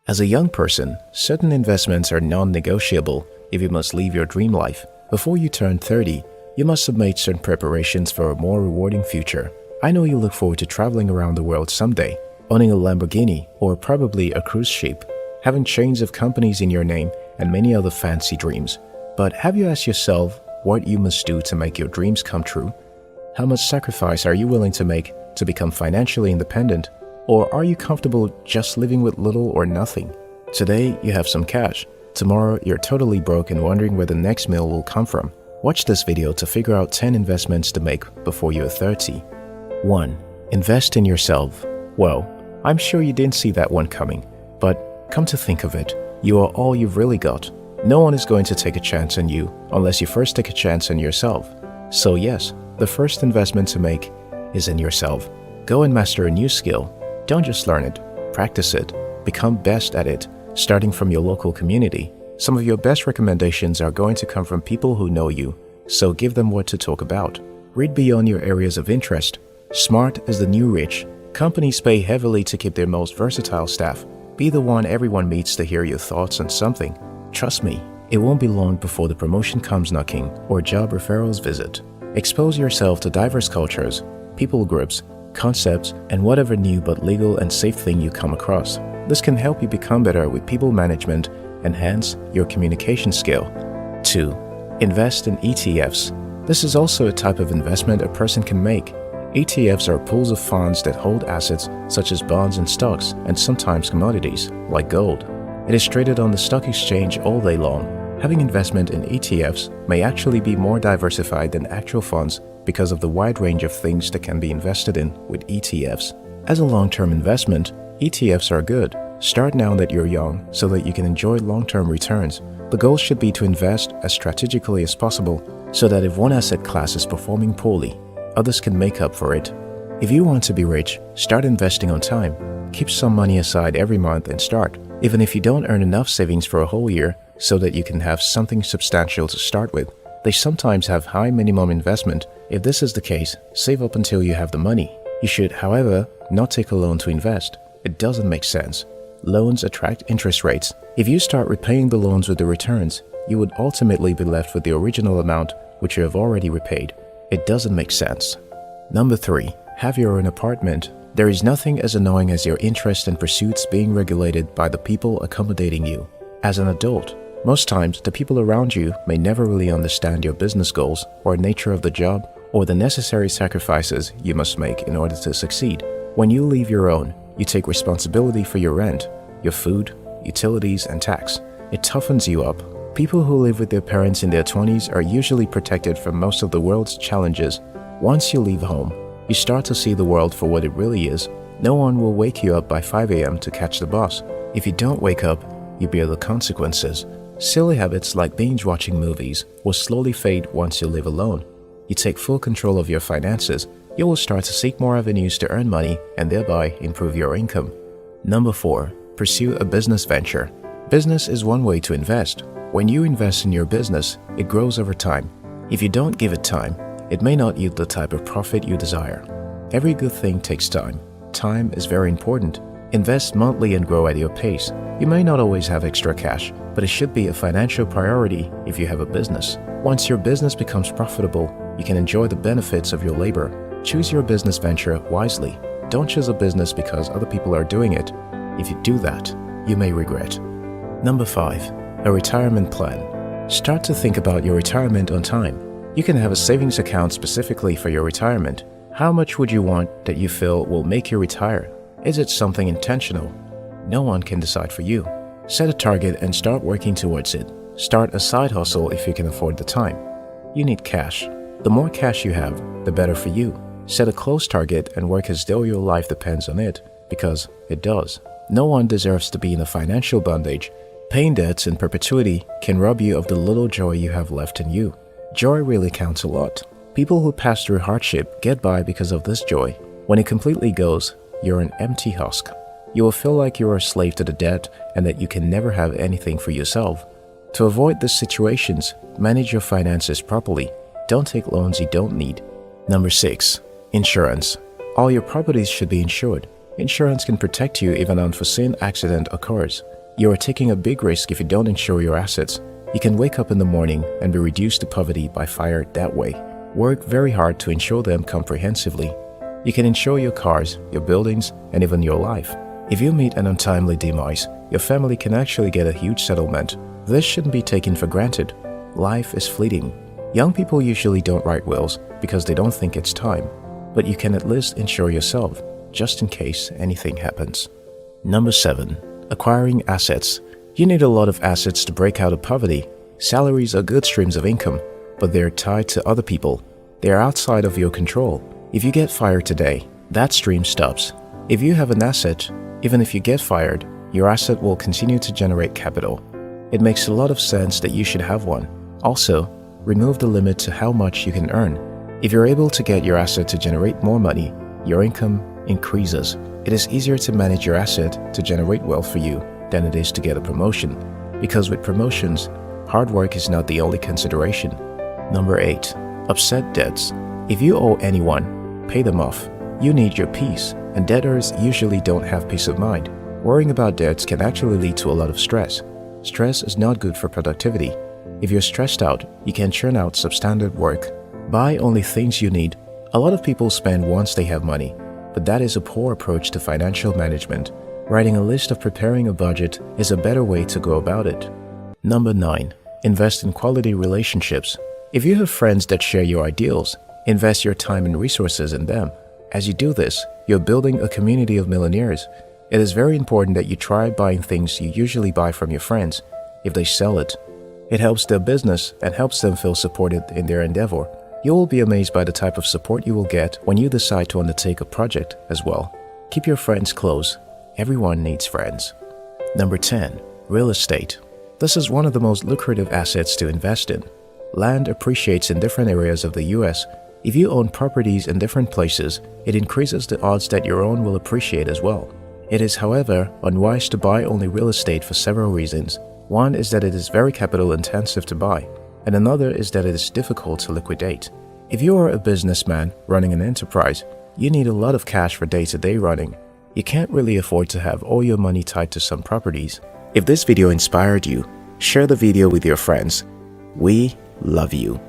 As a young person, certain investments are non-negotiable if you must live your dream life. Before you turn 30, you must have made certain preparations for a more rewarding future. I know you look forward to traveling around the world someday, owning a Lamborghini or probably a cruise ship, having chains of companies in your name and many other fancy dreams. But have you asked yourself what you must do to make your dreams come true? How much sacrifice are you willing to make to become financially independent? Or are you comfortable just living with little or nothing? Today, you have some cash. Tomorrow, you're totally broke and wondering where the next meal will come from. Watch this video to figure out 10 investments to make before you're 30. 1. Invest in yourself. Well, I'm sure you didn't see that one coming, but come to think of it, you are all you've really got. No one is going to take a chance on you unless you first take a chance on yourself. So yes, the first investment to make is in yourself. Go and master a new skill. Don't just learn it, practice it, become best at it, starting from your local community. Some of your best recommendations are going to come from people who know you, so give them what to talk about. Read beyond your areas of interest. Smart is the new rich. Companies pay heavily to keep their most versatile staff. Be the one everyone meets to hear your thoughts on something. Trust me, it won't be long before the promotion comes knocking or job referrals visit. Expose yourself to diverse cultures, people groups, concepts, and whatever new but legal and safe thing you come across. This can help you become better with people management, enhance your communication skill. 2. Invest in ETFs. This is also a type of investment a person can make. ETFs are pools of funds that hold assets such as bonds and stocks, and sometimes commodities, like gold. It is traded on the stock exchange all day long. Having investment in ETFs may actually be more diversified than actual funds because of the wide range of things that can be invested in with ETFs. As a long-term investment, ETFs are good. Start now that you're young so that you can enjoy long-term returns. The goal should be to invest as strategically as possible so that if one asset class is performing poorly, others can make up for it. If you want to be rich, start investing on time. Keep some money aside every month and start, even if you don't earn enough savings for a whole year so that you can have something substantial to start with. They sometimes have high minimum investment. If this is the case, save up until you have the money. You should, however, not take a loan to invest. It doesn't make sense. Loans attract interest rates. If you start repaying the loans with the returns, you would ultimately be left with the original amount which you have already repaid. It doesn't make sense. Number 3. Have your own apartment. There is nothing as annoying as your interests and pursuits being regulated by the people accommodating you. As an adult, most times the people around you may never really understand your business goals or nature of the job or the necessary sacrifices you must make in order to succeed. When you leave your own, you take responsibility for your rent, your food, utilities, and tax. It toughens you up. People who live with their parents in their 20s are usually protected from most of the world's challenges. Once you leave home, you start to see the world for what it really is. No one will wake you up by 5 a.m. to catch the bus. If you don't wake up, you bear the consequences. Silly habits like binge-watching movies will slowly fade once you live alone. You take full control of your finances. You will start to seek more avenues to earn money and thereby improve your income. Number 4. Pursue a business venture. Business is one way to invest. When you invest in your business, it grows over time. If you don't give it time, it may not yield the type of profit you desire. Every good thing takes time. Time is very important. Invest monthly and grow at your pace. You may not always have extra cash, but it should be a financial priority if you have a business. Once your business becomes profitable, you can enjoy the benefits of your labor. Choose your business venture wisely. Don't choose a business because other people are doing it. If you do that, you may regret. Number 5. A retirement plan. Start to think about your retirement on time. You can have a savings account specifically for your retirement. How much would you want that you feel will make you retire? Is it something intentional? No one can decide for you. Set a target and start working towards it. Start a side hustle if you can afford the time. You need cash. The more cash you have, the better for you. Set a close target and work as though your life depends on it, because it does. No one deserves to be in a financial bondage. Paying debts in perpetuity can rob you of the little joy you have left in you. Joy really counts a lot. People who pass through hardship get by because of this joy. When it completely goes, you're an empty husk. You will feel like you are a slave to the debt and that you can never have anything for yourself. To avoid these situations, manage your finances properly. Don't take loans you don't need. Number 6. Insurance. All your properties should be insured. Insurance can protect you if an unforeseen accident occurs. You are taking a big risk if you don't insure your assets. You can wake up in the morning and be reduced to poverty by fire that way. Work very hard to insure them comprehensively. You can insure your cars, your buildings, and even your life. If you meet an untimely demise, your family can actually get a huge settlement. This shouldn't be taken for granted. Life is fleeting. Young people usually don't write wills because they don't think it's time, but you can at least insure yourself, just in case anything happens. Number 7. Acquiring assets. You need a lot of assets to break out of poverty. Salaries are good streams of income, but they're tied to other people. They are outside of your control. If you get fired today, that stream stops. If you have an asset, even if you get fired, your asset will continue to generate capital. It makes a lot of sense that you should have one. Also, remove the limit to how much you can earn. If you're able to get your asset to generate more money, your income increases. It is easier to manage your asset to generate wealth for you than it is to get a promotion, because with promotions, hard work is not the only consideration. Number 8. Upset debts. If you owe anyone, pay them off. You need your peace, and debtors usually don't have peace of mind. Worrying about debts can actually lead to a lot of stress. Stress is not good for productivity. If you're stressed out, you can churn out substandard work. Buy only things you need. A lot of people spend once they have money, but that is a poor approach to financial management. Writing a list of preparing a budget is a better way to go about it. Number 9. Invest in quality relationships. If you have friends that share your ideals, invest your time and resources in them. As you do this, you're building a community of millionaires. It is very important that you try buying things you usually buy from your friends if they sell it. It helps their business and helps them feel supported in their endeavor. You will be amazed by the type of support you will get when you decide to undertake a project as well. Keep your friends close. Everyone needs friends. Number 10. Real estate. This is one of the most lucrative assets to invest in. Land appreciates in different areas of the US. If you own properties in different places, it increases the odds that your own will appreciate as well. It is, however, unwise to buy only real estate for several reasons. One is that it is very capital intensive to buy, and another is that it is difficult to liquidate. If you are a businessman running an enterprise, you need a lot of cash for day-to-day running. You can't really afford to have all your money tied to some properties. If this video inspired you, share the video with your friends. We love you.